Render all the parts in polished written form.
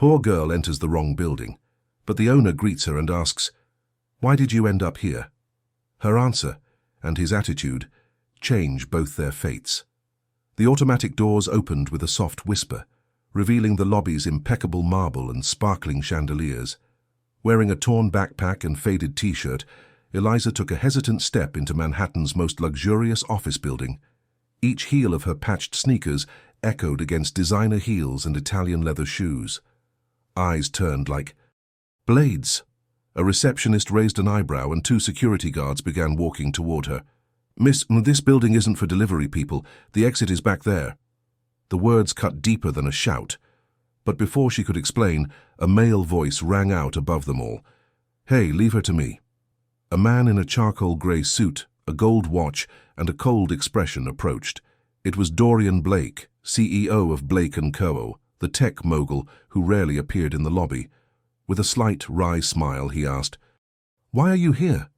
poor girl enters the wrong building, but the owner greets her and asks, "Why did you end up here?" Her answer, and his attitude, change both their fates. The automatic doors opened with a soft whisper, revealing the lobby's impeccable marble and sparkling chandeliers. Wearing a torn backpack and faded t-shirt, Eliza took a hesitant step into Manhattan's most luxurious office building. Each heel of her patched sneakers echoed against designer heels and Italian leather shoes. Eyes turned like blades. A receptionist raised an eyebrow and 2 security guards began walking toward her. "Miss, this building isn't for delivery people. The exit is back there." The words cut deeper than a shout, but before she could explain, a male voice rang out above them all. "Hey, leave her to me." A man in a charcoal grey suit, a gold watch, and a cold expression approached. It was Dorian Blake, CEO of Blake & Co., the tech mogul who rarely appeared in the lobby. With a slight, wry smile, he asked, "Why are you here?"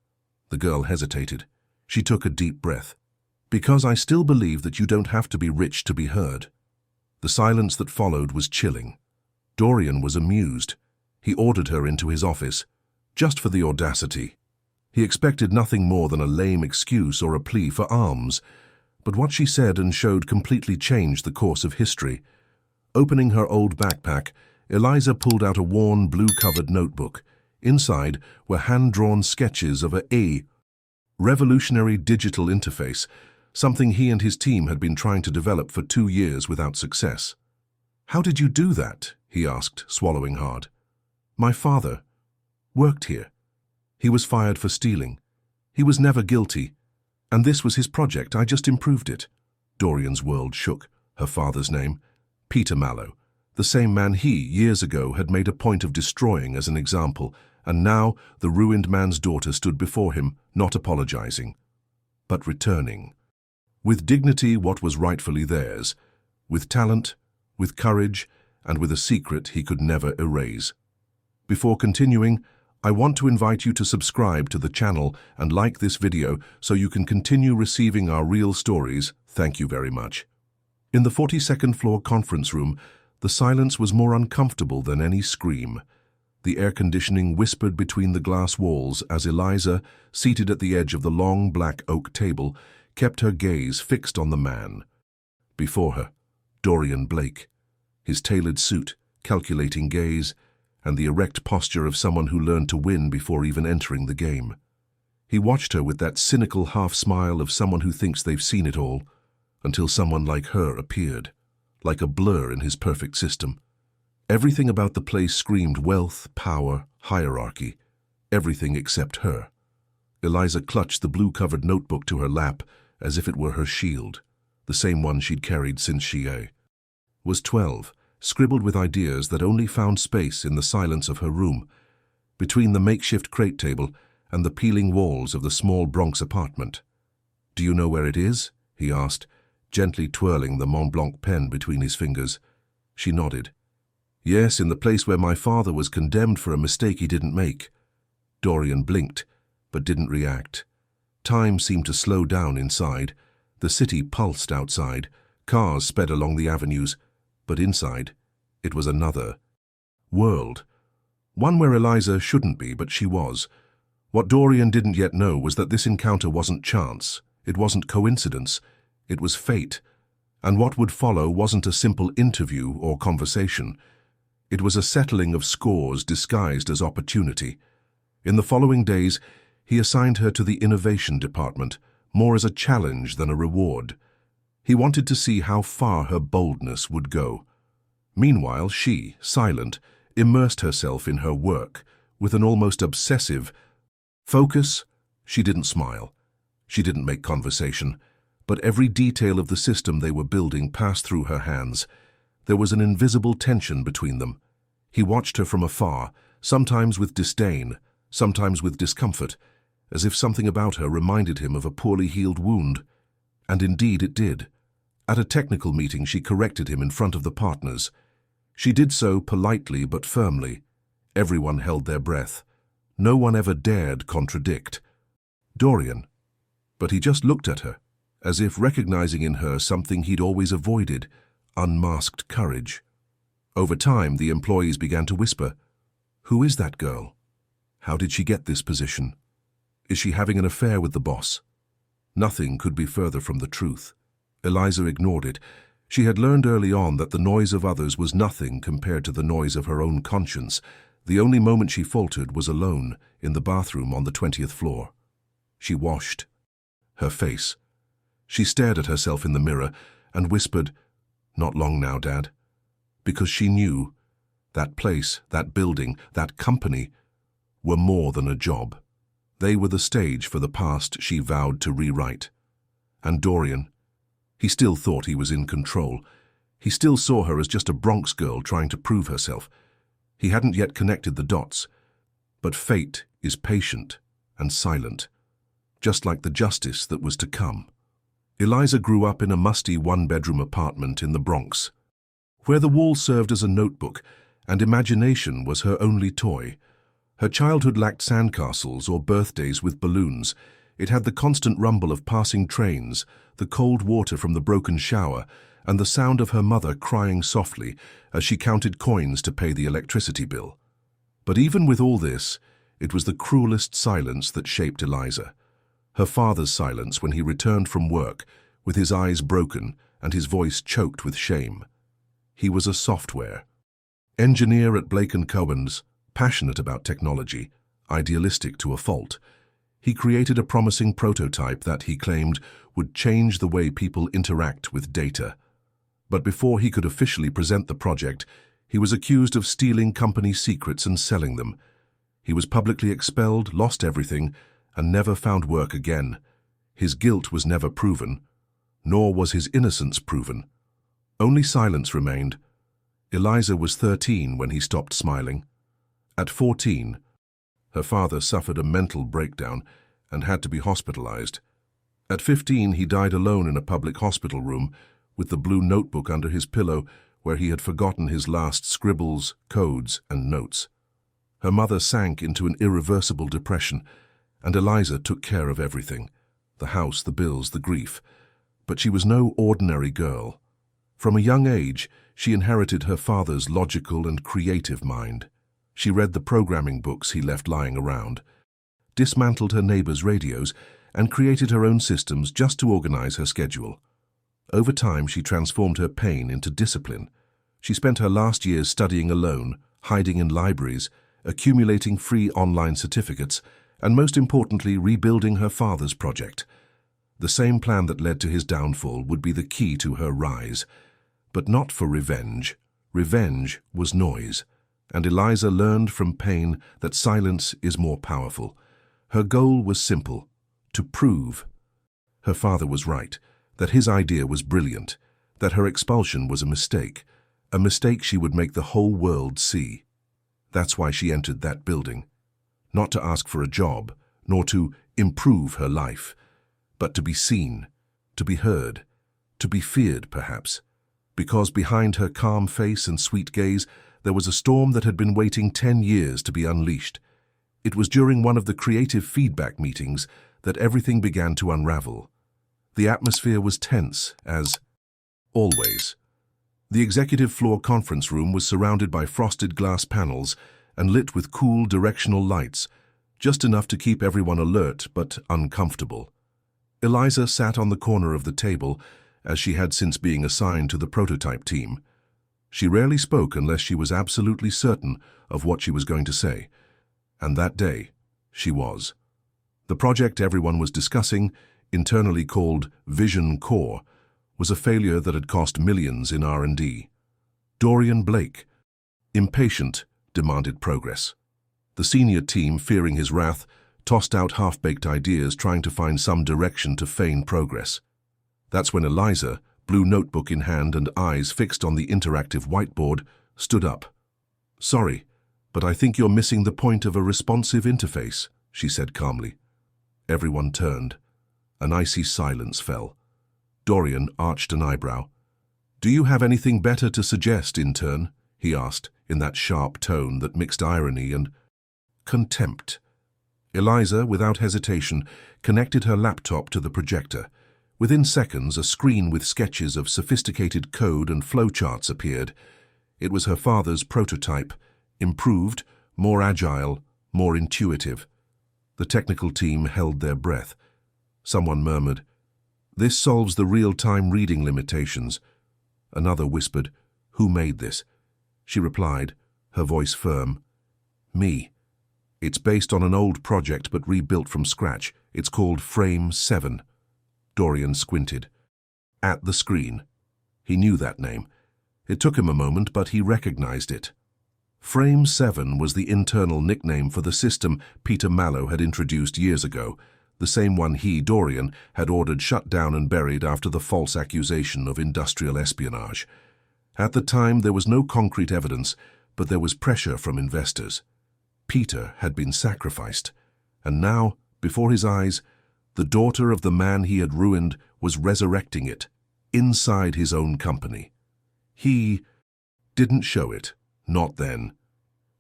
The girl hesitated. She took a deep breath. "Because I still believe that you don't have to be rich to be heard." The silence that followed was chilling. Dorian was amused. He ordered her into his office, just for the audacity. He expected nothing more than a lame excuse or a plea for alms, but what she said and showed completely changed the course of history. Opening her old backpack, Eliza pulled out a worn, blue-covered notebook. Inside were hand-drawn sketches of a revolutionary digital interface, something he and his team had been trying to develop for 2 years without success. "How did you do that?" he asked, swallowing hard. "My father worked here. He was fired for stealing. He was never guilty. And this was his project. I just improved it." Dorian's world shook. Her father's name? Peter Mallow. The same man he, years ago, had made a point of destroying as an example, and now the ruined man's daughter stood before him, not apologizing, but returning. With dignity what was rightfully theirs, with talent, with courage, and with a secret he could never erase. Before continuing, I want to invite you to subscribe to the channel and like this video so you can continue receiving our real stories. Thank you very much. In the 42nd floor conference room, the silence was more uncomfortable than any scream. The air conditioning whispered between the glass walls as Eliza, seated at the edge of the long black oak table, kept her gaze fixed on the man. Before her, Dorian Blake, his tailored suit, calculating gaze, and the erect posture of someone who learned to win before even entering the game. He watched her with that cynical half-smile of someone who thinks they've seen it all, until someone like her appeared, like a blur in his perfect system. Everything about the place screamed wealth, power, hierarchy, everything except her. Eliza clutched the blue-covered notebook to her lap as if it were her shield, the same one she'd carried since she was 12, scribbled with ideas that only found space in the silence of her room, between the makeshift crate table and the peeling walls of the small Bronx apartment. "Do you know where it is?" he asked, gently twirling the Mont Blanc pen between his fingers. She nodded. "Yes, in the place where my father was condemned for a mistake he didn't make." Dorian blinked, but didn't react. Time seemed to slow down inside. The city pulsed outside. Cars sped along the avenues. But inside, it was another world. One where Eliza shouldn't be, but she was. What Dorian didn't yet know was that this encounter wasn't chance. It wasn't coincidence. It was fate. And what would follow wasn't a simple interview or conversation. It was a settling of scores disguised as opportunity. In the following days, he assigned her to the innovation department, more as a challenge than a reward. He wanted to see how far her boldness would go. Meanwhile, she, silent, immersed herself in her work with an almost obsessive focus. She didn't smile. She didn't make conversation, but every detail of the system they were building passed through her hands. There was an invisible tension between them. He watched her from afar, sometimes with disdain, sometimes with discomfort, as if something about her reminded him of a poorly healed wound. And indeed it did. At a technical meeting, she corrected him in front of the partners. She did so politely but firmly. Everyone held their breath. No one ever dared contradict Dorian. But he just looked at her, as if recognizing in her something he'd always avoided, unmasked courage. Over time, the employees began to whisper, "Who is that girl? How did she get this position? Is she having an affair with the boss?" Nothing could be further from the truth. Eliza ignored it. She had learned early on that the noise of others was nothing compared to the noise of her own conscience. The only moment she faltered was alone in the bathroom on the 20th floor. She washed her face. She stared at herself in the mirror and whispered, "Not long now, Dad." Because she knew that place, that building, that company were more than a job. They were the stage for the past she vowed to rewrite. And Dorian, he still thought he was in control. He still saw her as just a Bronx girl trying to prove herself. He hadn't yet connected the dots. But fate is patient and silent, just like the justice that was to come. Eliza grew up in a musty one-bedroom apartment in the Bronx, where the wall served as a notebook and imagination was her only toy. Her childhood lacked sandcastles or birthdays with balloons. It had the constant rumble of passing trains, the cold water from the broken shower, and the sound of her mother crying softly as she counted coins to pay the electricity bill. But even with all this, it was the cruelest silence that shaped Eliza. Her father's silence when he returned from work, with his eyes broken and his voice choked with shame. He was a software engineer at Blake & Cohen's, passionate about technology, idealistic to a fault. He created a promising prototype that he claimed would change the way people interact with data. But before he could officially present the project, he was accused of stealing company secrets and selling them. He was publicly expelled, lost everything, and never found work again. His guilt was never proven, nor was his innocence proven. Only silence remained. Eliza was 13 when he stopped smiling. At 14, her father suffered a mental breakdown and had to be hospitalized. At 15, he died alone in a public hospital room with the blue notebook under his pillow where he had forgotten his last scribbles, codes, and notes. Her mother sank into an irreversible depression, and Eliza took care of everything: the house, the bills, the grief. But she was no ordinary girl. From a young age, she inherited her father's logical and creative mind. She read the programming books he left lying around, dismantled her neighbors' radios, and created her own systems just to organize her schedule. Over time, she transformed her pain into discipline. She spent her last years studying alone, hiding in libraries, accumulating free online certificates, and most importantly, rebuilding her father's project. The same plan that led to his downfall would be the key to her rise. But not for revenge. Revenge was noise, and Eliza learned from pain that silence is more powerful. Her goal was simple: to prove. Her father was right, that his idea was brilliant, that her expulsion was a mistake she would make the whole world see. That's why she entered that building. Not to ask for a job, nor to improve her life, but to be seen, to be heard, to be feared, perhaps. Because behind her calm face and sweet gaze, there was a storm that had been waiting 10 years to be unleashed. It was during one of the creative feedback meetings that everything began to unravel. The atmosphere was tense, as always. The executive floor conference room was surrounded by frosted glass panels and lit with cool directional lights, just enough to keep everyone alert but uncomfortable. Eliza sat on the corner of the table, as she had since being assigned to the prototype team. She rarely spoke unless she was absolutely certain of what she was going to say. And that day, she was. The project everyone was discussing, internally called Vision Core, was a failure that had cost millions in R&D. Dorian Blake, impatient, demanded progress. The senior team, fearing his wrath, tossed out half-baked ideas trying to find some direction to feign progress. That's when Eliza, blue notebook in hand and eyes fixed on the interactive whiteboard, stood up. "Sorry, but I think you're missing the point of a responsive interface," she said calmly. Everyone turned. An icy silence fell. Dorian arched an eyebrow. "Do you have anything better to suggest, intern?" he asked, in that sharp tone that mixed irony and contempt. Eliza, without hesitation, connected her laptop to the projector. Within seconds, a screen with sketches of sophisticated code and flowcharts appeared. It was her father's prototype, improved, more agile, more intuitive. The technical team held their breath. Someone murmured, "This solves the real-time reading limitations." Another whispered, "Who made this?" She replied, her voice firm, "Me. It's based on an old project but rebuilt from scratch. It's called Frame 7. Dorian squinted. At the screen. He knew that name. It took him a moment, but he recognized it. Frame 7 was the internal nickname for the system Peter Mallow had introduced years ago, the same one he, Dorian, had ordered shut down and buried after the false accusation of industrial espionage. At the time, there was no concrete evidence, but there was pressure from investors. Peter had been sacrificed, and now, before his eyes, the daughter of the man he had ruined was resurrecting it, inside his own company. He didn't show it, not then.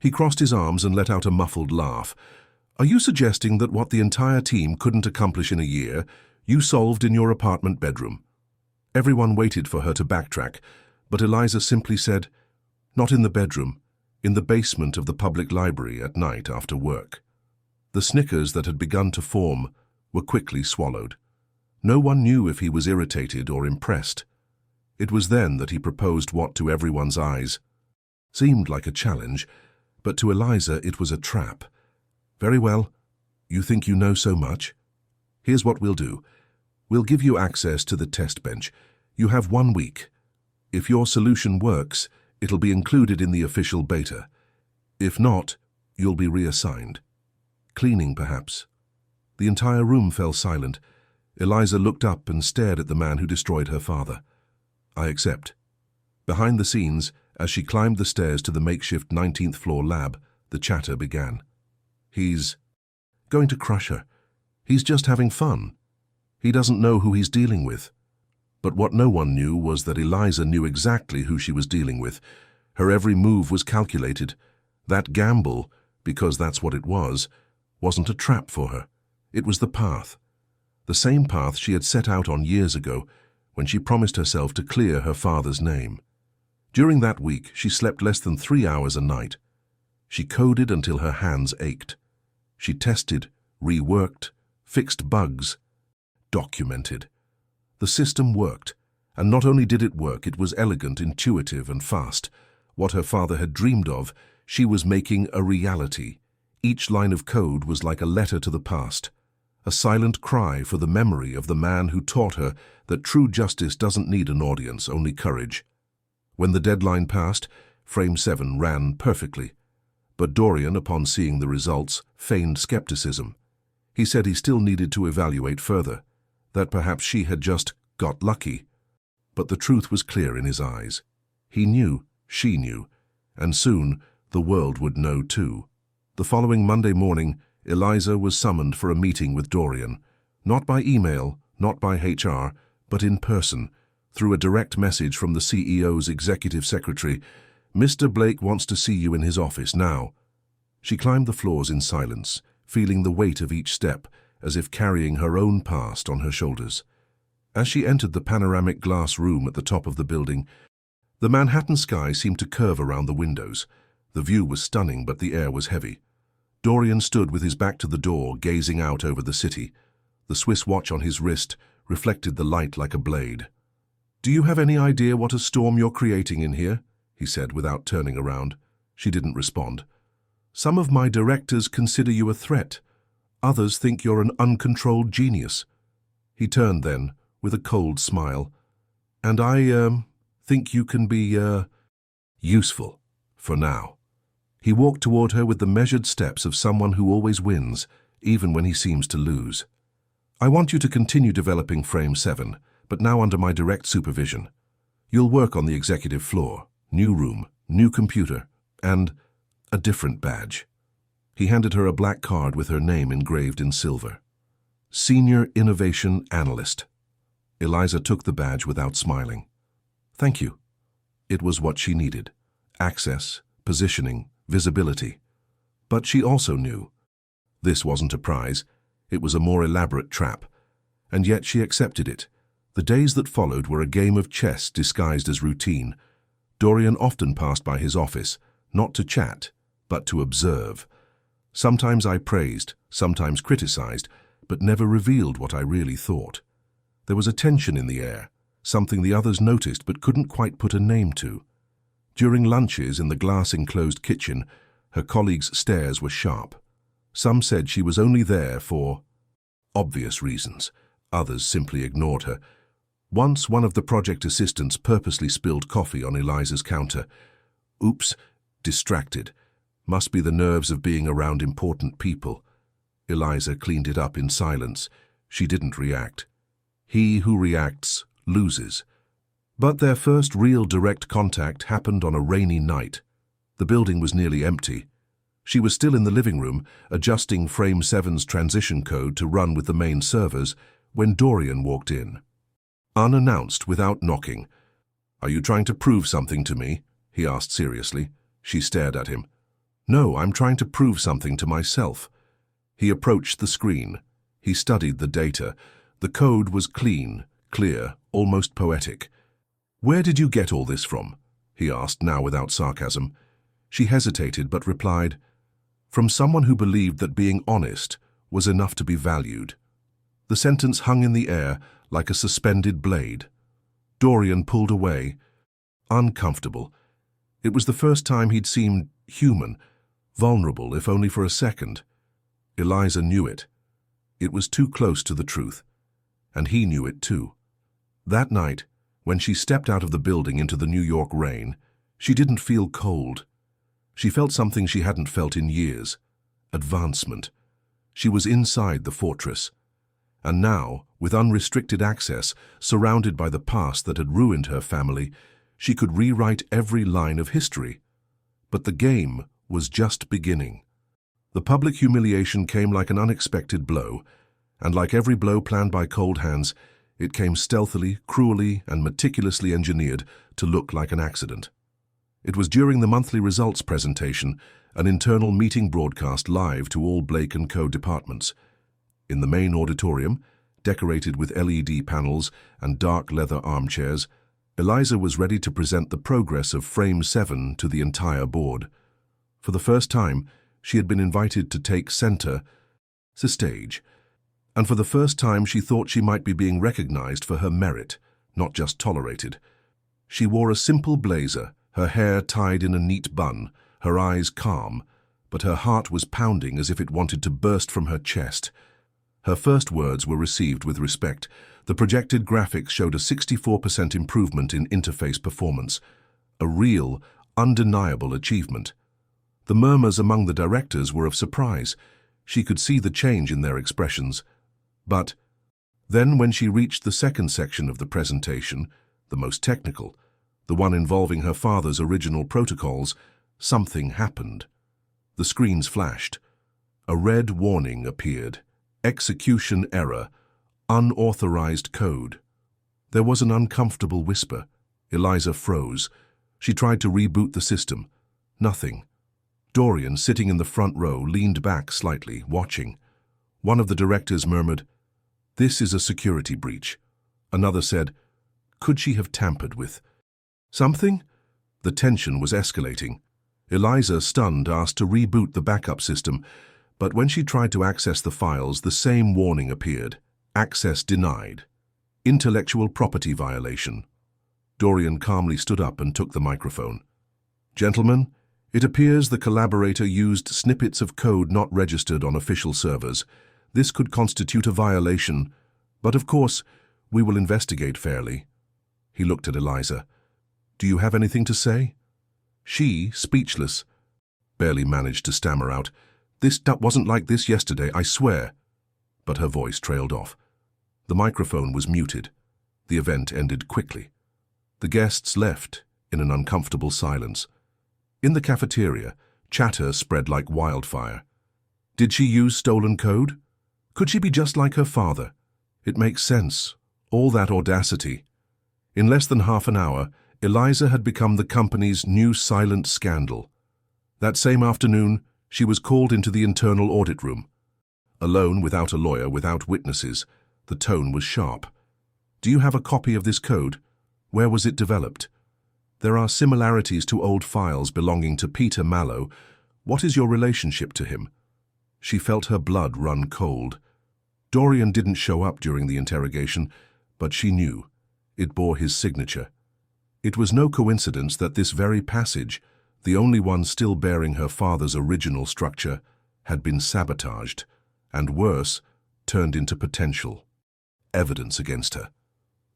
He crossed his arms and let out a muffled laugh. "Are you suggesting that what the entire team couldn't accomplish in a year, you solved in your apartment bedroom?" Everyone waited for her to backtrack, but Eliza simply said, "Not in the bedroom, in the basement of the public library at night after work." The snickers that had begun to form were quickly swallowed. No one knew if he was irritated or impressed. It was then that he proposed what to everyone's eyes seemed like a challenge, but to Eliza it was a trap. "Very well. You think you know so much? Here's what we'll do. We'll give you access to the test bench. You have 1 week. If your solution works, it'll be included in the official beta. If not, you'll be reassigned. Cleaning, perhaps." The entire room fell silent. Eliza looked up and stared at the man who destroyed her father. "I accept." Behind the scenes, as she climbed the stairs to the makeshift 19th floor lab, the chatter began. "He's going to crush her. He's just having fun. He doesn't know who he's dealing with." But what no one knew was that Eliza knew exactly who she was dealing with. Her every move was calculated. That gamble, because that's what it was, wasn't a trap for her. It was the path. The same path she had set out on years ago, when she promised herself to clear her father's name. During that week, she slept less than 3 hours a night. She coded until her hands ached. She tested, reworked, fixed bugs, documented. The system worked, and not only did it work, it was elegant, intuitive, and fast. What her father had dreamed of, she was making a reality. Each line of code was like a letter to the past, a silent cry for the memory of the man who taught her that true justice doesn't need an audience, only courage. When the deadline passed, Frame 7 ran perfectly. But Dorian, upon seeing the results, feigned skepticism. He said he still needed to evaluate further, that perhaps she had just got lucky. But the truth was clear in his eyes. He knew, she knew, and soon the world would know too. The following Monday morning, Eliza was summoned for a meeting with Dorian, not by email, not by HR, but in person, through a direct message from the CEO's executive secretary. "Mr. Blake wants to see you in his office now." She climbed the floors in silence, feeling the weight of each step, as if carrying her own past on her shoulders. As she entered the panoramic glass room at the top of the building, the Manhattan sky seemed to curve around the windows. The view was stunning, but the air was heavy. Dorian stood with his back to the door, gazing out over the city. The Swiss watch on his wrist reflected the light like a blade. "Do you have any idea what a storm you're creating in here?" he said without turning around. She didn't respond. "Some of my directors consider you a threat. Others think you're an uncontrolled genius." He turned then, with a cold smile. "And I think you can be, useful, for now." He walked toward her with the measured steps of someone who always wins, even when he seems to lose. "I want you to continue developing Frame 7, but now under my direct supervision. You'll work on the executive floor, new room, new computer, and a different badge." He handed her a black card with her name engraved in silver. Senior Innovation Analyst. Eliza took the badge without smiling. "Thank you." It was what she needed. Access, positioning, visibility. But she also knew. This wasn't a prize. It was a more elaborate trap. And yet she accepted it. The days that followed were a game of chess disguised as routine. Dorian often passed by his office, not to chat, but to observe. Sometimes I praised, sometimes criticized, but never revealed what I really thought. There was a tension in the air, something the others noticed but couldn't quite put a name to. During lunches in the glass-enclosed kitchen, her colleagues' stares were sharp. Some said she was only there for obvious reasons. Others simply ignored her. Once, one of the project assistants purposely spilled coffee on Eliza's counter. Oops, distracted. Must be the nerves of being around important people. Eliza cleaned it up in silence. She didn't react. He who reacts loses. But their first real direct contact happened on a rainy night. The building was nearly empty. She was still in the living room, adjusting Frame 7's transition code to run with the main servers, when Dorian walked in. Unannounced, without knocking. "Are you trying to prove something to me?" he asked seriously. She stared at him. "No, I'm trying to prove something to myself." He approached the screen. He studied the data. The code was clean, clear, almost poetic. "Where did you get all this from?" he asked, now without sarcasm. She hesitated but replied, "From someone who believed that being honest was enough to be valued." The sentence hung in the air like a suspended blade. Dorian pulled away, uncomfortable. It was the first time he'd seemed human, vulnerable, if only for a second. Eliza knew it. It was too close to the truth, and he knew it too. That night, when she stepped out of the building into the New York rain, she didn't feel cold. She felt something she hadn't felt in years: advancement. She was inside the fortress. And now, with unrestricted access, surrounded by the past that had ruined her family, she could rewrite every line of history. But the game was just beginning. The public humiliation came like an unexpected blow, and like every blow planned by cold hands, it came stealthily, cruelly, and meticulously engineered to look like an accident. It was during the monthly results presentation, an internal meeting broadcast live to all Blake & Co. departments. In the main auditorium, decorated with LED panels and dark leather armchairs, Eliza was ready to present the progress of Frame 7 to the entire board. For the first time, she had been invited to take center stage, and for the first time she thought she might be being recognized for her merit, not just tolerated. She wore a simple blazer, her hair tied in a neat bun, her eyes calm, but her heart was pounding as if it wanted to burst from her chest. Her first words were received with respect. The projected graphics showed a 64% improvement in interface performance, a real, undeniable achievement. The murmurs among the directors were of surprise. She could see the change in their expressions. But then when she reached the second section of the presentation, the most technical, the one involving her father's original protocols, something happened. The screens flashed. A red warning appeared. Execution error. Unauthorized code. There was an uncomfortable whisper. Eliza froze. She tried to reboot the system. Nothing. Dorian, sitting in the front row, leaned back slightly, watching. One of the directors murmured, "This is a security breach." Another said, "Could she have tampered with something?" The tension was escalating. Eliza, stunned, asked to reboot the backup system, but when she tried to access the files, the same warning appeared. Access denied. Intellectual property violation. Dorian calmly stood up and took the microphone. "Gentlemen, it appears the collaborator used snippets of code not registered on official servers. This could constitute a violation, but of course, we will investigate fairly." He looked at Eliza. "Do you have anything to say?" She, speechless, barely managed to stammer out, That wasn't like this yesterday, I swear." But her voice trailed off. The microphone was muted. The event ended quickly. The guests left in an uncomfortable silence. In the cafeteria, chatter spread like wildfire. Did she use stolen code? Could she be just like her father? It makes sense. All that audacity. In less than half an hour, Eliza had become the company's new silent scandal. That same afternoon, she was called into the internal audit room. Alone, without a lawyer, without witnesses, the tone was sharp. "Do you have a copy of this code? Where was it developed?" There are similarities to old files belonging to Peter Mallow. What is your relationship to him? She felt her blood run cold. Dorian didn't show up during the interrogation, but she knew. It bore his signature. It was no coincidence that this very passage, the only one still bearing her father's original structure, had been sabotaged, and worse, turned into potential evidence against her.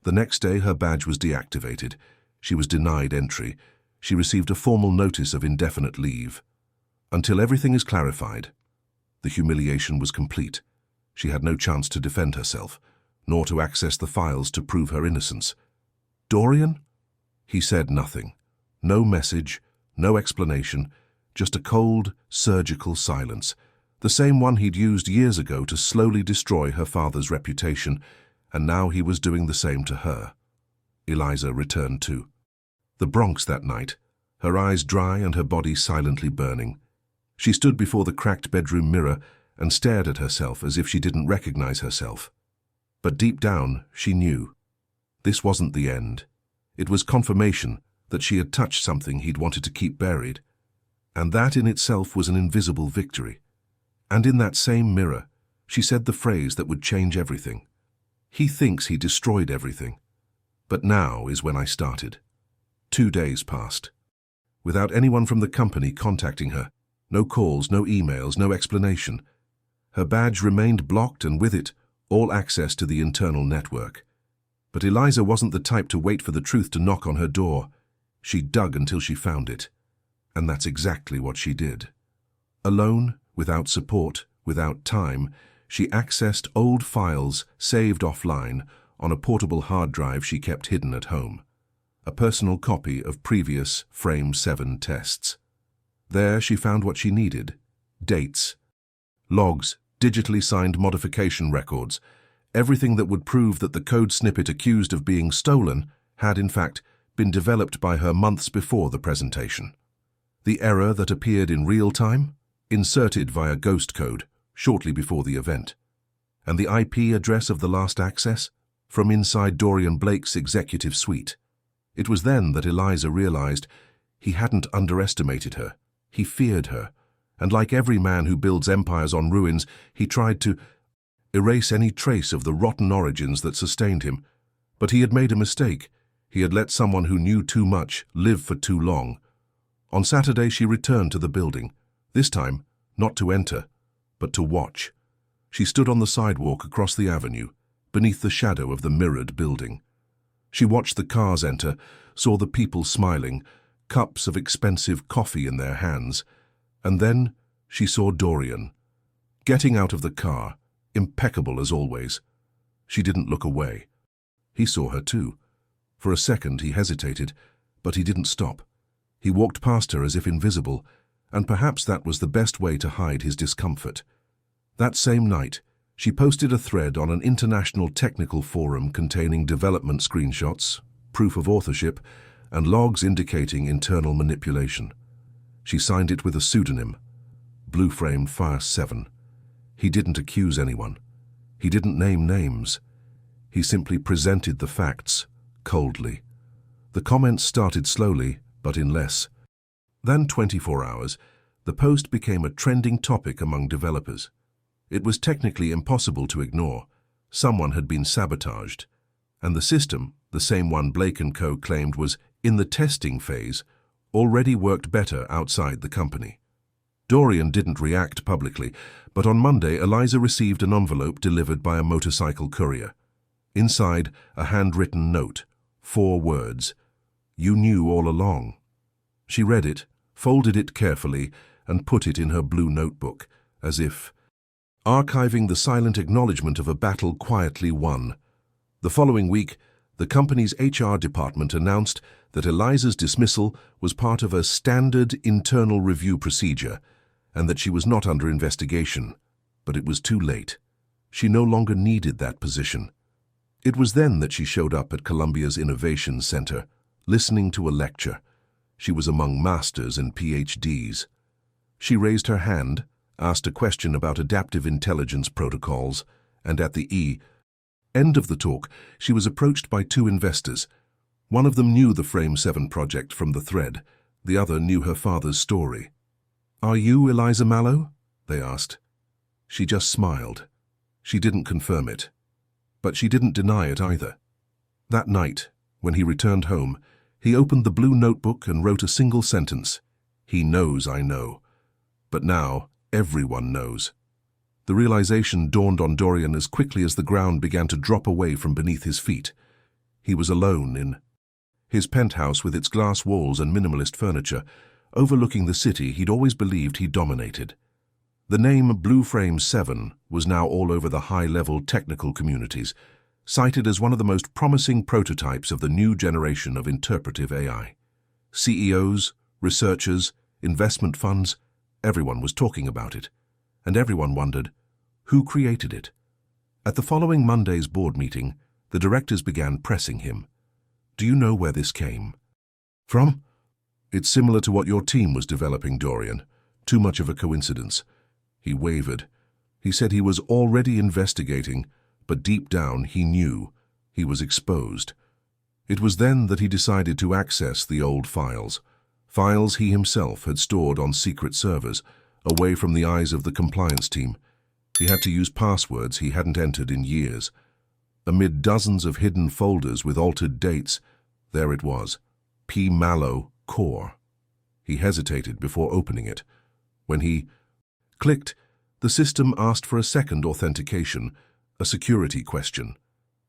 The next day her badge was deactivated. She was denied entry. She received a formal notice of indefinite leave. Until everything is clarified, the humiliation was complete. She had no chance to defend herself, nor to access the files to prove her innocence. Dorian? He said nothing. No message, no explanation, just a cold, surgical silence, the same one he'd used years ago to slowly destroy her father's reputation, and now he was doing the same to her. Eliza returned to the Bronx that night, her eyes dry and her body silently burning. She stood before the cracked bedroom mirror and stared at herself as if she didn't recognize herself. But deep down, she knew. This wasn't the end. It was confirmation that she had touched something he'd wanted to keep buried. And that in itself was an invisible victory. And in that same mirror, she said the phrase that would change everything. He thinks he destroyed everything. But now is when I started. 2 days passed. Without anyone from the company contacting her, no calls, no emails, no explanation. Her badge remained blocked, and with it, all access to the internal network. But Eliza wasn't the type to wait for the truth to knock on her door. She dug until she found it. And that's exactly what she did. Alone, without support, without time, she accessed old files saved offline on a portable hard drive she kept hidden at home. A personal copy of previous Frame 7 tests. There she found what she needed. Dates, logs, digitally signed modification records, everything that would prove that the code snippet accused of being stolen had, in fact, been developed by her months before the presentation. The error that appeared in real time, inserted via ghost code shortly before the event. And the IP address of the last access, from inside Dorian Blake's executive suite. It was then that Eliza realized he hadn't underestimated her. He feared her, and like every man who builds empires on ruins, he tried to erase any trace of the rotten origins that sustained him. But he had made a mistake. He had let someone who knew too much live for too long. On Saturday she returned to the building, this time not to enter, but to watch. She stood on the sidewalk across the avenue, beneath the shadow of the mirrored building. She watched the cars enter, saw the people smiling, cups of expensive coffee in their hands, and then she saw Dorian, getting out of the car, impeccable as always. She didn't look away. He saw her too. For a second he hesitated, but he didn't stop. He walked past her as if invisible, and perhaps that was the best way to hide his discomfort. That same night, she posted a thread on an international technical forum containing development screenshots, proof of authorship, and logs indicating internal manipulation. She signed it with a pseudonym, Blueframe Fire 7. He didn't accuse anyone. He didn't name names. He simply presented the facts, coldly. The comments started slowly, but in less than 24 hours, the post became a trending topic among developers. It was technically impossible to ignore. Someone had been sabotaged, and the system, the same one Blake & Co. claimed was in the testing phase, already worked better outside the company. Dorian didn't react publicly, but on Monday Eliza received an envelope delivered by a motorcycle courier. Inside, a handwritten note, 4 words, "You knew all along." She read it, folded it carefully, and put it in her blue notebook, as if archiving the silent acknowledgement of a battle quietly won. The following week, the company's HR department announced that Eliza's dismissal was part of a standard internal review procedure and that she was not under investigation. But it was too late. She no longer needed that position. It was then that she showed up at Columbia's Innovation Center, listening to a lecture. She was among masters and PhDs. She raised her hand, asked a question about adaptive intelligence protocols, and at the end of the talk, she was approached by 2 investors. One of them knew the Frame 7 project from the thread. The other knew her father's story. "Are you Eliza Mallow?" they asked. She just smiled. She didn't confirm it. But she didn't deny it either. That night, when he returned home, he opened the blue notebook and wrote a single sentence. "He knows I know." But now, everyone knows. The realization dawned on Dorian as quickly as the ground began to drop away from beneath his feet. He was alone in his penthouse with its glass walls and minimalist furniture, overlooking the city he'd always believed he dominated. The name Blue Frame 7 was now all over the high-level technical communities, cited as one of the most promising prototypes of the new generation of interpretive AI. CEOs, researchers, investment funds, everyone was talking about it, and everyone wondered, who created it? At the following Monday's board meeting, the directors began pressing him. "Do you know where this came from?" "It's similar to what your team was developing, Dorian. Too much of a coincidence." He wavered. He said he was already investigating, but deep down he knew he was exposed. It was then that he decided to access the old files he himself had stored on secret servers, away from the eyes of the compliance team. He had to use passwords he hadn't entered in years. Amid dozens of hidden folders with altered dates, there it was, P. Mallow Core. He hesitated before opening it. When he clicked, the system asked for a second authentication, a security question.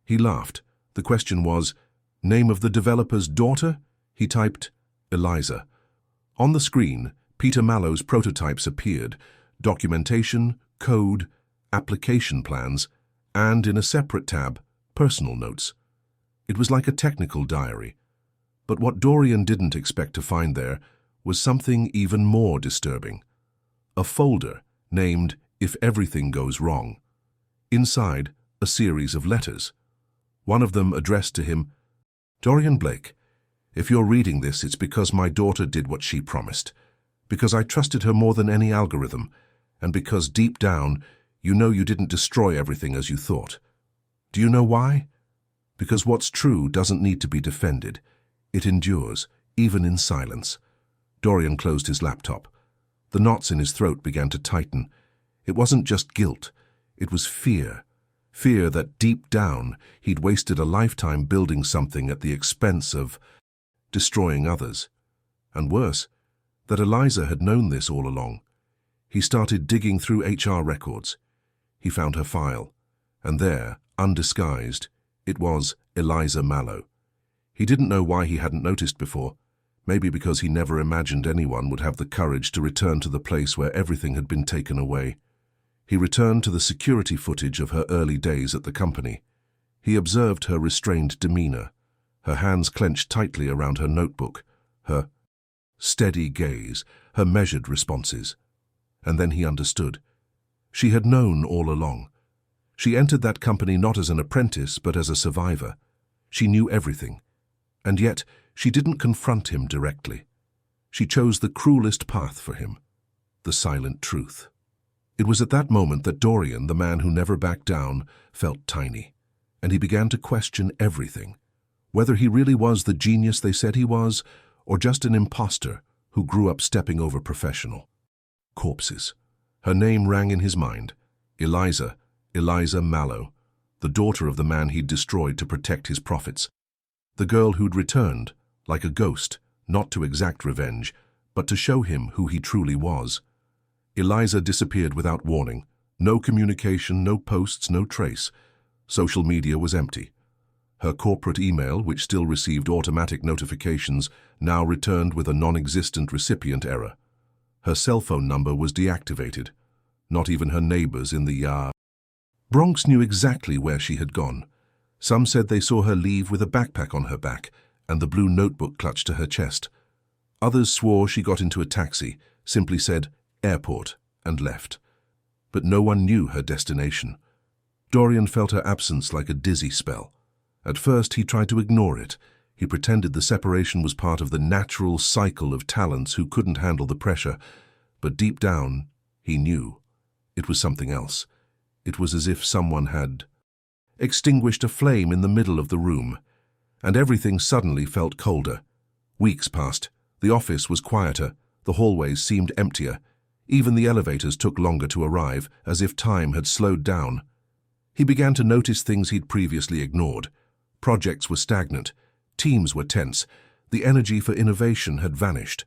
He laughed. The question was, "Name of the developer's daughter?" He typed, "Eliza." On the screen, Peter Mallow's prototypes appeared, documentation, code, application plans, and in a separate tab, personal notes. It was like a technical diary. But what Dorian didn't expect to find there was something even more disturbing. A folder named "If Everything Goes Wrong." Inside, a series of letters. One of them addressed to him, "Dorian Blake, if you're reading this, it's because my daughter did what she promised, because I trusted her more than any algorithm, and because deep down, you know you didn't destroy everything as you thought. Do you know why? Because what's true doesn't need to be defended. It endures, even in silence." Dorian closed his laptop. The knots in his throat began to tighten. It wasn't just guilt. It was fear. Fear that deep down he'd wasted a lifetime building something at the expense of destroying others. And worse, that Eliza had known this all along. He started digging through HR records. He found her file, and there, undisguised, it was Eliza Mallow. He didn't know why he hadn't noticed before. Maybe because he never imagined anyone would have the courage to return to the place where everything had been taken away. He returned to the security footage of her early days at the company. He observed her restrained demeanor, her hands clenched tightly around her notebook, her steady gaze, her measured responses. And then he understood. She had known all along. She entered that company not as an apprentice, but as a survivor. She knew everything. And yet, she didn't confront him directly. She chose the cruelest path for him, the silent truth. It was at that moment that Dorian, the man who never backed down, felt tiny, and he began to question everything, whether he really was the genius they said he was, or just an imposter who grew up stepping over professional. Corpses. Her name rang in his mind. Eliza Mallow, the daughter of the man he'd destroyed to protect his profits. The girl who'd returned, like a ghost, not to exact revenge, but to show him who he truly was. Eliza disappeared without warning. No communication, no posts, no trace. Social media was empty. Her corporate email, which still received automatic notifications, now returned with a non-existent recipient error. Her cell phone number was deactivated. Not even her neighbors in the Bronx knew exactly where she had gone. Some said they saw her leave with a backpack on her back and the blue notebook clutched to her chest. Others swore she got into a taxi, simply said, "airport," and left. But no one knew her destination. Dorian felt her absence like a dizzy spell. At first he tried to ignore it. He pretended the separation was part of the natural cycle of talents who couldn't handle the pressure. But deep down, he knew. It was something else. It was as if someone had extinguished a flame in the middle of the room. and everything suddenly felt colder. Weeks passed. The office was quieter. The hallways seemed emptier. Even the elevators took longer to arrive, as if time had slowed down. He began to notice things he'd previously ignored. Projects were stagnant. Teams were tense. The energy for innovation had vanished.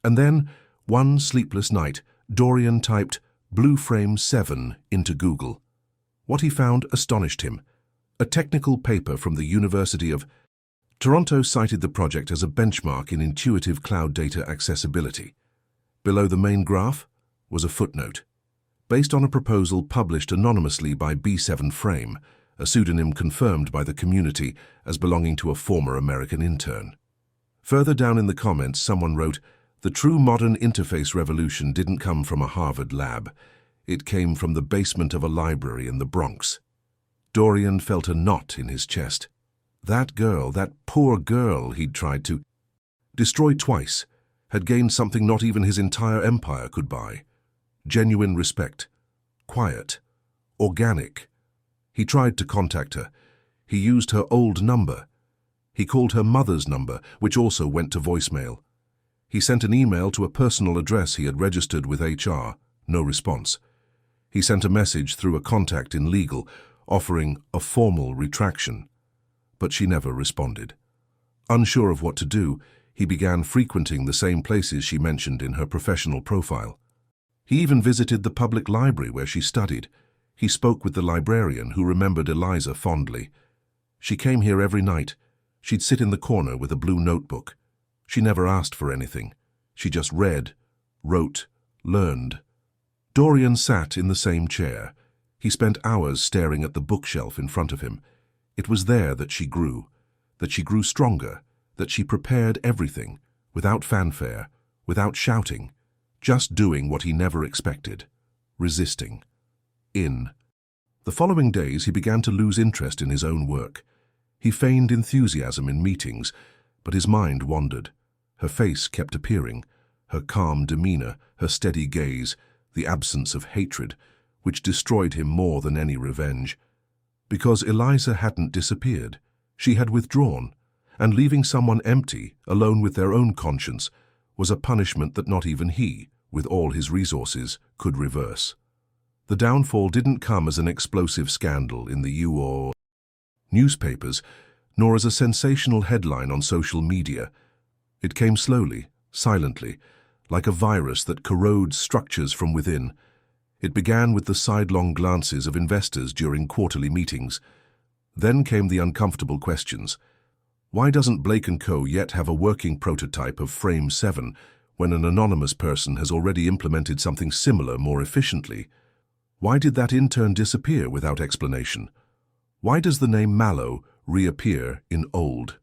And then, one sleepless night, Dorian typed "Blue Frame 7" into Google. What he found astonished him. A technical paper from the University of Toronto cited the project as a benchmark in intuitive cloud data accessibility. Below the main graph was a footnote, based on a proposal published anonymously by B7 Frame, a pseudonym confirmed by the community as belonging to a former American intern. Further down in the comments, someone wrote, "The true modern interface revolution didn't come from a Harvard lab. It came from the basement of a library in the Bronx." Dorian felt a knot in his chest. That girl, that poor girl he'd tried to destroy twice, had gained something not even his entire empire could buy. Genuine respect. Quiet. Organic. He tried to contact her. He used her old number. He called her mother's number, which also went to voicemail. He sent an email to a personal address he had registered with HR. No response. He sent a message through a contact in legal, offering a formal retraction. But she never responded. Unsure of what to do, he began frequenting the same places she mentioned in her professional profile. He even visited the public library where she studied. He spoke with the librarian, who remembered Eliza fondly. She came here every night. She'd sit in the corner with a blue notebook. She never asked for anything. She just read, wrote, learned. Dorian sat in the same chair. He spent hours staring at the bookshelf in front of him. It was there that she grew stronger, that she prepared everything, without fanfare, without shouting, just doing what he never expected, resisting. The following days he began to lose interest in his own work. He feigned enthusiasm in meetings, but his mind wandered. Her face kept appearing, her calm demeanor, her steady gaze, the absence of hatred, which destroyed him more than any revenge. Because Eliza hadn't disappeared. She had withdrawn, and leaving someone empty, alone with their own conscience, was a punishment that not even he, with all his resources, could reverse. The downfall didn't come as an explosive scandal in the U.S. newspapers, nor as a sensational headline on social media. It came slowly, silently, like a virus that corrodes structures from within. It began with the sidelong glances of investors during quarterly meetings. Then came the uncomfortable questions. Why doesn't Blake & Co. yet have a working prototype of Frame 7 when an anonymous person has already implemented something similar more efficiently? Why did that intern disappear without explanation? Why does the name Mallow reappear in old?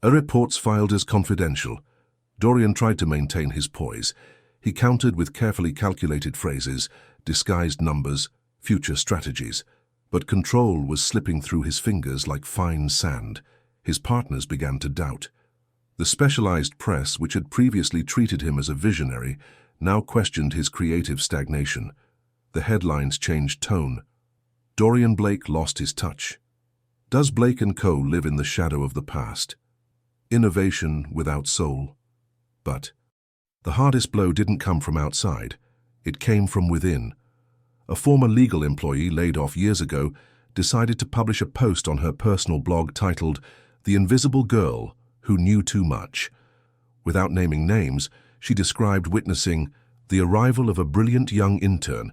Reports filed as confidential. Dorian tried to maintain his poise. He countered with carefully calculated phrases, disguised numbers, future strategies. But control was slipping through his fingers like fine sand. His partners began to doubt. The specialized press, which had previously treated him as a visionary, now questioned his creative stagnation. The headlines changed tone. Dorian Blake lost his touch. Does Blake & Co. live in the shadow of the past? Innovation without soul. But the hardest blow didn't come from outside. It came from within. A former legal employee laid off years ago decided to publish a post on her personal blog titled "The Invisible Girl Who Knew Too Much." Without naming names, she described witnessing the arrival of a brilliant young intern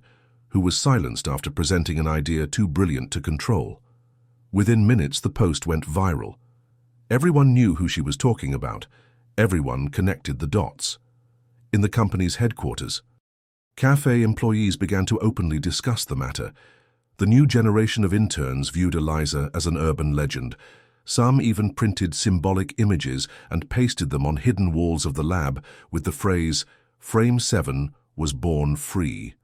who was silenced after presenting an idea too brilliant to control. Within minutes, the post went viral. Everyone knew who she was talking about. Everyone connected the dots. In the company's headquarters, cafe employees began to openly discuss the matter. The new generation of interns viewed Eliza as an urban legend. Some even printed symbolic images and pasted them on hidden walls of the lab with the phrase, "Frame 7 was born free."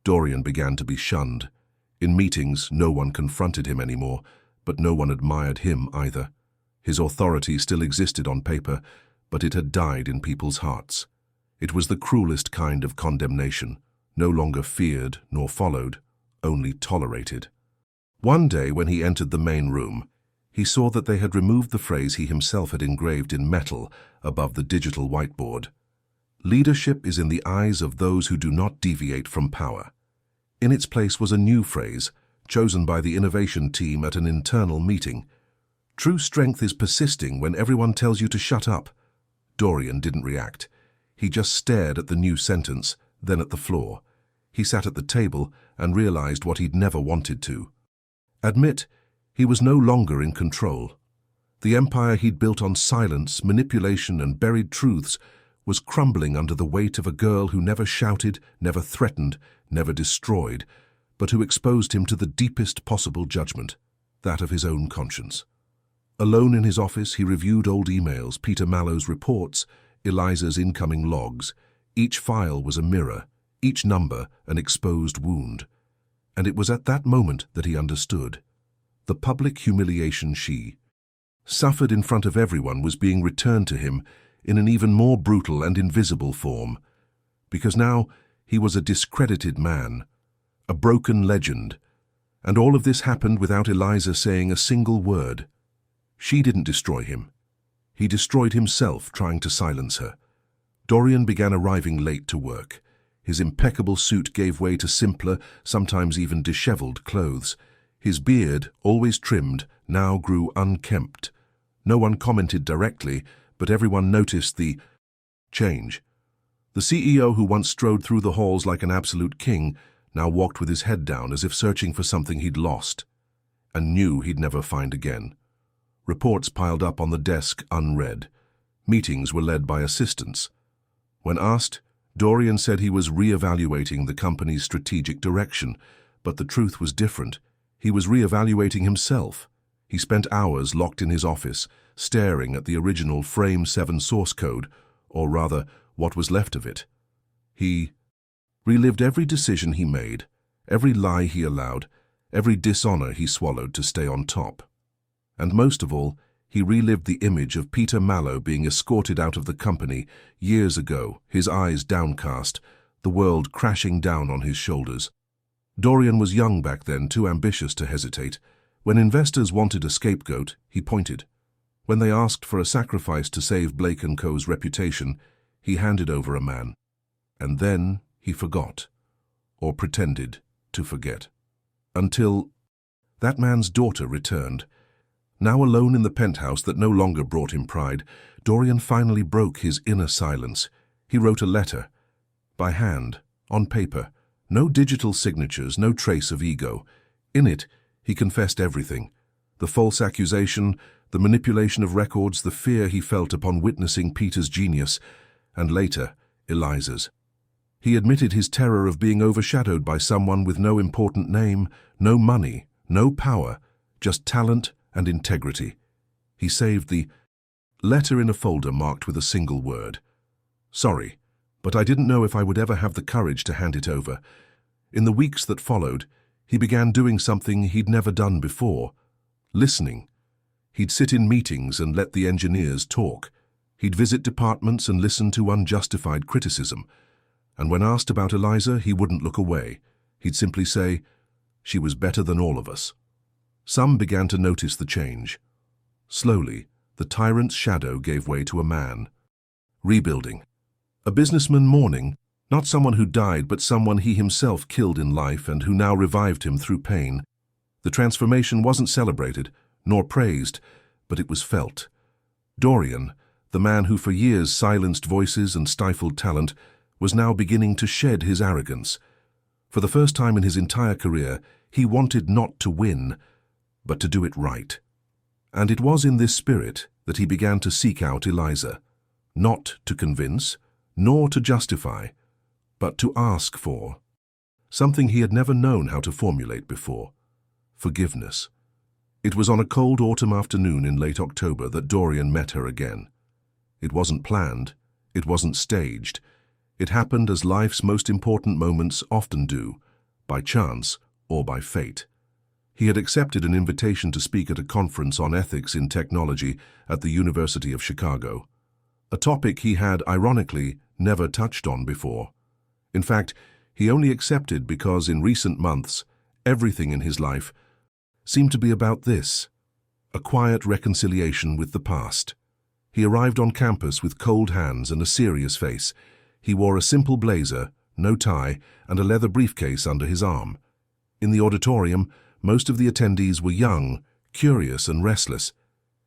Dorian began to be shunned. In meetings, no one confronted him anymore, but no one admired him either. His authority still existed on paper, but it had died in people's hearts. It was the cruelest kind of condemnation, no longer feared nor followed, only tolerated. One day when he entered the main room, He saw that they had removed the phrase he himself had engraved in metal above the digital whiteboard. Leadership is in the eyes of those who do not deviate from power. In its place was a new phrase, chosen by the innovation team at an internal meeting. True strength is persisting when everyone tells you to shut up. Dorian didn't react. He just stared at the new sentence, then at the floor. He sat at the table and realized what he'd never wanted to. Admit he was no longer in control. The empire he'd built on silence, manipulation, and buried truths was crumbling under the weight of a girl who never shouted, never threatened, never destroyed, but who exposed him to the deepest possible judgment, that of his own conscience. Alone in his office, he reviewed old emails, Peter Mallow's reports, Eliza's incoming logs. Each file was a mirror, each number an exposed wound. And it was at that moment that he understood. The public humiliation she suffered in front of everyone was being returned to him in an even more brutal and invisible form. Because now he was a discredited man, a broken legend. And all of this happened without Eliza saying a single word. She didn't destroy him. He destroyed himself trying to silence her. Dorian began arriving late to work. His impeccable suit gave way to simpler, sometimes even disheveled clothes. His beard, always trimmed, now grew unkempt. No one commented directly, but everyone noticed the change. The CEO, who once strode through the halls like an absolute king, now walked with his head down as if searching for something he'd lost and knew he'd never find again. Reports piled up on the desk unread. Meetings were led by assistants. When asked, Dorian said he was re-evaluating the company's strategic direction, but the truth was different. He was re-evaluating himself. He spent hours locked in his office, staring at the original Frame 7 source code, or rather, what was left of it. He relived every decision he made, every lie he allowed, every dishonor he swallowed to stay on top. And most of all, he relived the image of Peter Mallow being escorted out of the company years ago, his eyes downcast, the world crashing down on his shoulders. Dorian was young back then, too ambitious to hesitate. When investors wanted a scapegoat, he pointed. When they asked for a sacrifice to save Blake & Co.'s reputation, he handed over a man. And then he forgot, or pretended to forget. Until that man's daughter returned. Now alone in the penthouse that no longer brought him pride, Dorian finally broke his inner silence. He wrote a letter. By hand, on paper. No digital signatures, no trace of ego. In it, he confessed everything. The false accusation, the manipulation of records, the fear he felt upon witnessing Peter's genius, and later, Eliza's. He admitted his terror of being overshadowed by someone with no important name, no money, no power, just talent and integrity. He saved the letter in a folder marked with a single word. Sorry, but I didn't know if I would ever have the courage to hand it over. In the weeks that followed, he began doing something he'd never done before. Listening. He'd sit in meetings and let the engineers talk. He'd visit departments and listen to unjustified criticism. And when asked about Eliza, he wouldn't look away. He'd simply say, "She was better than all of us." Some began to notice the change. Slowly, the tyrant's shadow gave way to a man. Rebuilding. A businessman mourning, not someone who died, but someone he himself killed in life and who now revived him through pain. The transformation wasn't celebrated, nor praised, but it was felt. Dorian, the man who for years silenced voices and stifled talent, was now beginning to shed his arrogance. For the first time in his entire career, he wanted not to win, but to do it right. And it was in this spirit that he began to seek out Eliza, not to convince, nor to justify, but to ask for something he had never known how to formulate before: forgiveness. It was on a cold autumn afternoon in late October that Dorian met her again. It wasn't planned, it wasn't staged. It happened as life's most important moments often do, by chance or by fate. He had accepted an invitation to speak at a conference on ethics in technology at the University of Chicago, a topic he had, ironically, never touched on before. In fact, he only accepted because in recent months, everything in his life seemed to be about this: a quiet reconciliation with the past. He arrived on campus with cold hands and a serious face. He wore a simple blazer, no tie, and a leather briefcase under his arm. In the auditorium, most of the attendees were young, curious, and restless.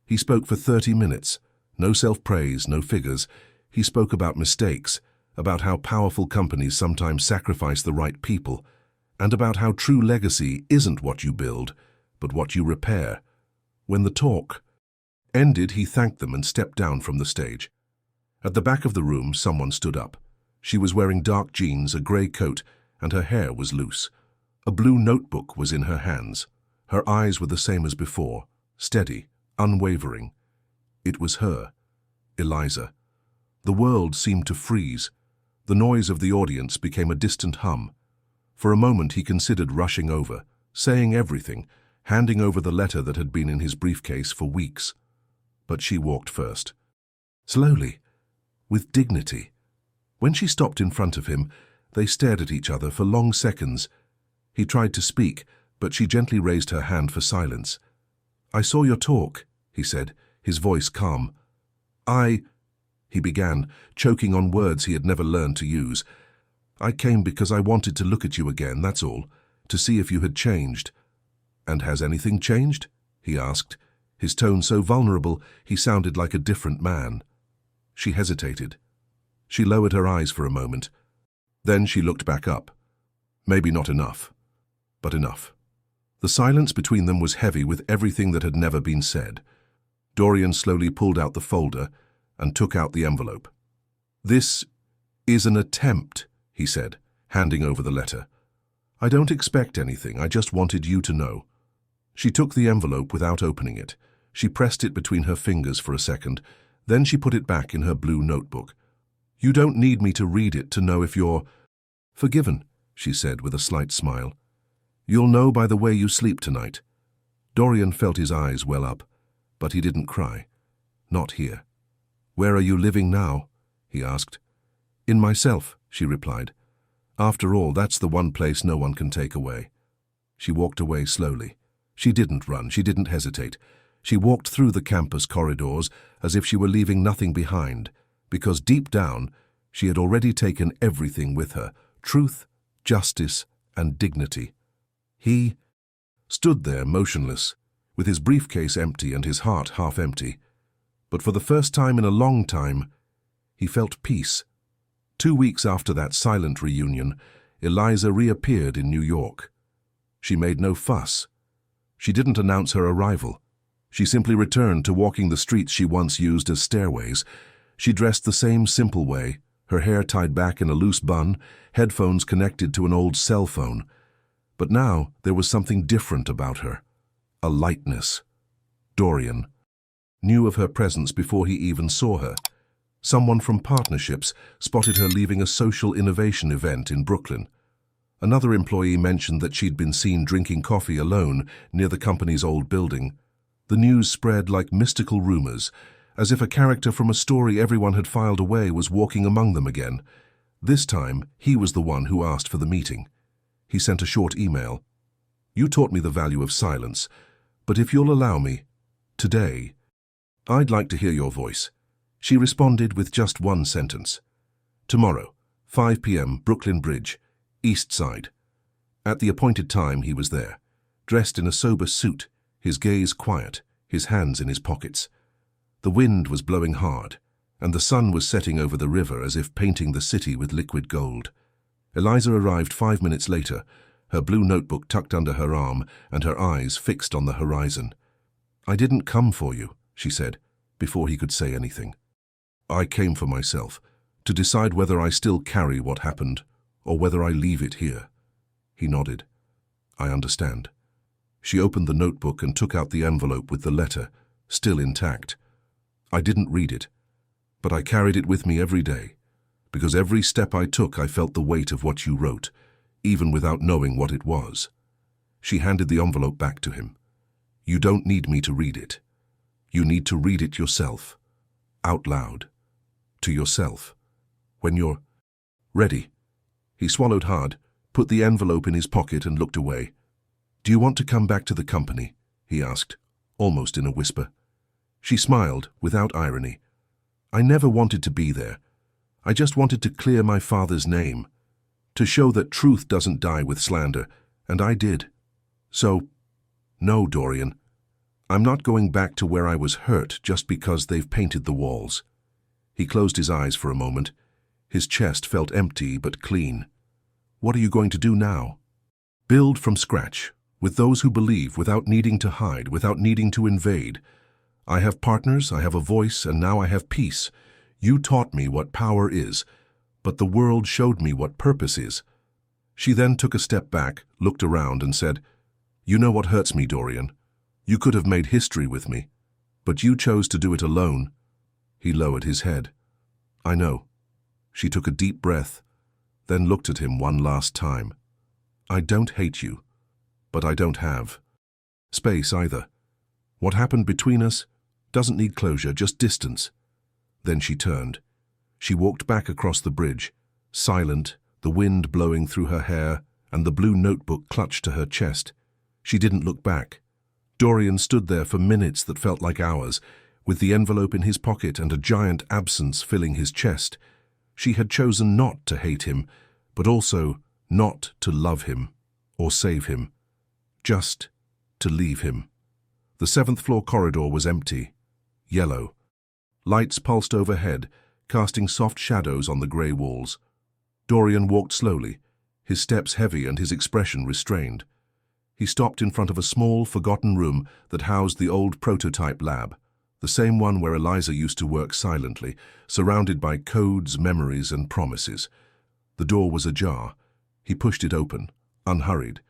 He spoke for 30 minutes. No self-praise, no figures. He spoke about mistakes, about how powerful companies sometimes sacrifice the right people, and about how true legacy isn't what you build, but what you repair. When the talk ended, he thanked them and stepped down from the stage. At the back of the room, someone stood up. She was wearing dark jeans, a grey coat, and her hair was loose. A blue notebook was in her hands. Her eyes were the same as before, steady, unwavering. It was her, Eliza. The world seemed to freeze. The noise of the audience became a distant hum. For a moment he considered rushing over, saying everything, handing over the letter that had been in his briefcase for weeks. But she walked first. Slowly, with dignity. When she stopped in front of him, they stared at each other for long seconds. He tried to speak, but she gently raised her hand for silence. "I saw your talk," he said, his voice calm. He began, choking on words he had never learned to use. "I came because I wanted to look at you again, that's all, to see if you had changed." "And has anything changed?" he asked, his tone so vulnerable he sounded like a different man. She hesitated. She lowered her eyes for a moment. Then she looked back up. Maybe not enough, but enough. The silence between them was heavy with everything that had never been said. Dorian slowly pulled out the folder and took out the envelope. "This is an attempt," he said, handing over the letter. "I don't expect anything, I just wanted you to know." She took the envelope without opening it. She pressed it between her fingers for a second, then she put it back in her blue notebook. "You don't need me to read it to know if you're forgiven," she said with a slight smile. "You'll know by the way you sleep tonight." Dorian felt his eyes well up, but he didn't cry. Not here. "Where are you living now?" he asked. "In myself," she replied. "After all, that's the one place no one can take away." She walked away slowly. She didn't run, she didn't hesitate. She walked through the campus corridors as if she were leaving nothing behind, because deep down, she had already taken everything with her: truth, justice, and dignity. He stood there motionless, with his briefcase empty and his heart half empty. But for the first time in a long time, he felt peace. 2 weeks after that silent reunion, Eliza reappeared in New York. She made no fuss. She didn't announce her arrival. She simply returned to walking the streets she once used as stairways. She dressed the same simple way, her hair tied back in a loose bun, headphones connected to an old cell phone. But now there was something different about her. A lightness. Dorian knew of her presence before he even saw her. Someone from partnerships spotted her leaving a social innovation event in Brooklyn. Another employee mentioned that she'd been seen drinking coffee alone near the company's old building. The news spread like mystical rumors, as if a character from a story everyone had filed away was walking among them again. This time, he was the one who asked for the meeting. He sent a short email. "You taught me the value of silence, but if you'll allow me, today, I'd like to hear your voice." She responded with just one sentence. "Tomorrow, 5 p.m., Brooklyn Bridge, East Side." At the appointed time, he was there, dressed in a sober suit, his gaze quiet, his hands in his pockets. The wind was blowing hard, and the sun was setting over the river as if painting the city with liquid gold. Eliza arrived 5 minutes later, her blue notebook tucked under her arm and her eyes fixed on the horizon. "I didn't come for you," she said, before he could say anything. "I came for myself, to decide whether I still carry what happened, or whether I leave it here." He nodded. "I understand." She opened the notebook and took out the envelope with the letter, still intact. "I didn't read it, but I carried it with me every day, because every step I took I felt the weight of what you wrote, even without knowing what it was." She handed the envelope back to him. "You don't need me to read it. You need to read it yourself, out loud, to yourself, when you're ready." He swallowed hard, put the envelope in his pocket and looked away. "Do you want to come back to the company?" he asked. almost in a whisper. She smiled, without irony. I never wanted to be there. I just wanted to clear my father's name, to show that truth doesn't die with slander, and I did. So, no, Dorian. I'm not going back to where I was hurt just because they've painted the walls. He closed his eyes for a moment. His chest felt empty but clean. What are you going to do now? Build from scratch, with those who believe, without needing to hide, without needing to invade. I have partners, I have a voice, and now I have peace. You taught me what power is, but the world showed me what purpose is. She then took a step back, looked around, and said, You know what hurts me, Dorian? You could have made history with me, but you chose to do it alone. He lowered his head. I know. She took a deep breath, then looked at him one last time. I don't hate you, but I don't have space either. What happened between us doesn't need closure, just distance. Then she turned. She walked back across the bridge, silent, the wind blowing through her hair, and the blue notebook clutched to her chest. She didn't look back. Dorian stood there for minutes that felt like hours, with the envelope in his pocket and a giant absence filling his chest. She had chosen not to hate him, but also not to love him or save him, just to leave him. The 7th floor corridor was empty, yellow. Lights pulsed overhead, casting soft shadows on the grey walls. Dorian walked slowly, his steps heavy and his expression restrained. He stopped in front of a small, forgotten room that housed the old prototype lab, the same one where Eliza used to work silently, surrounded by codes, memories, and promises. The door was ajar. He pushed it open, unhurried.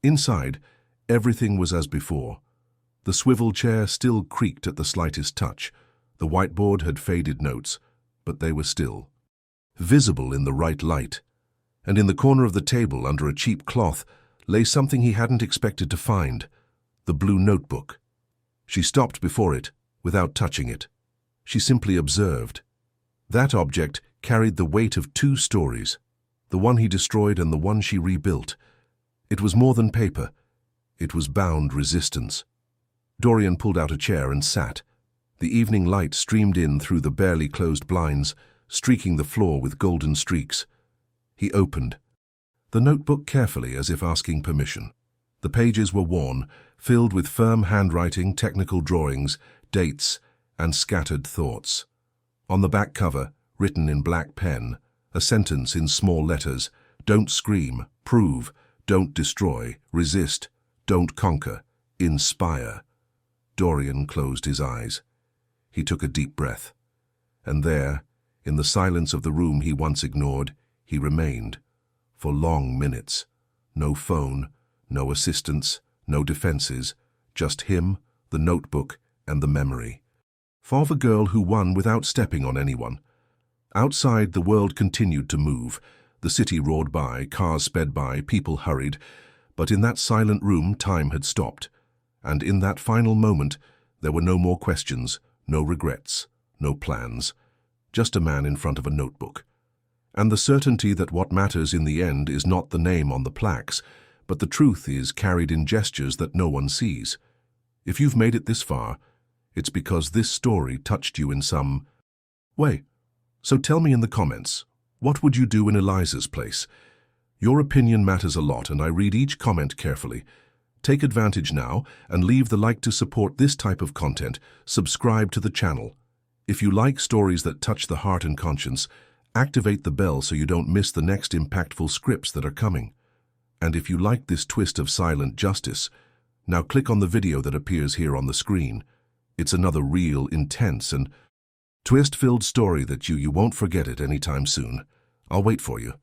Inside, everything was as before. The swivel chair still creaked at the slightest touch. The whiteboard had faded notes, but they were still visible in the right light. And in the corner of the table, under a cheap cloth, lay something he hadn't expected to find, the blue notebook. She stopped before it, without touching it. She simply observed. That object carried the weight of 2 stories, the one he destroyed and the one she rebuilt. It was more than paper. It was bound resistance. Dorian pulled out a chair and sat. The evening light streamed in through the barely closed blinds, streaking the floor with golden streaks. He opened the notebook carefully, as if asking permission. The pages were worn, filled with firm handwriting, technical drawings, dates, and scattered thoughts. On the back cover, written in black pen, a sentence in small letters: Don't scream, prove, don't destroy, resist, don't conquer, inspire. Dorian closed his eyes. He took a deep breath. And there, in the silence of the room he once ignored, he remained, for long minutes. No phone, no assistance, no defenses, just him, the notebook, and the memory. For the girl who won without stepping on anyone. Outside, the world continued to move. The city roared by, cars sped by, people hurried. But in that silent room, time had stopped. And in that final moment, there were no more questions, no regrets, no plans. Just a man in front of a notebook. And the certainty that what matters in the end is not the name on the plaques, but the truth is carried in gestures that no one sees. If you've made it this far, it's because this story touched you in some way. So tell me in the comments, what would you do in Eliza's place? Your opinion matters a lot, and I read each comment carefully. Take advantage now and leave the like to support this type of content. Subscribe to the channel. If you like stories that touch the heart and conscience, activate the bell so you don't miss the next impactful scripts that are coming. And if you like this twist of silent justice, now click on the video that appears here on the screen. It's another real, intense, and twist-filled story that you won't forget it anytime soon. I'll wait for you.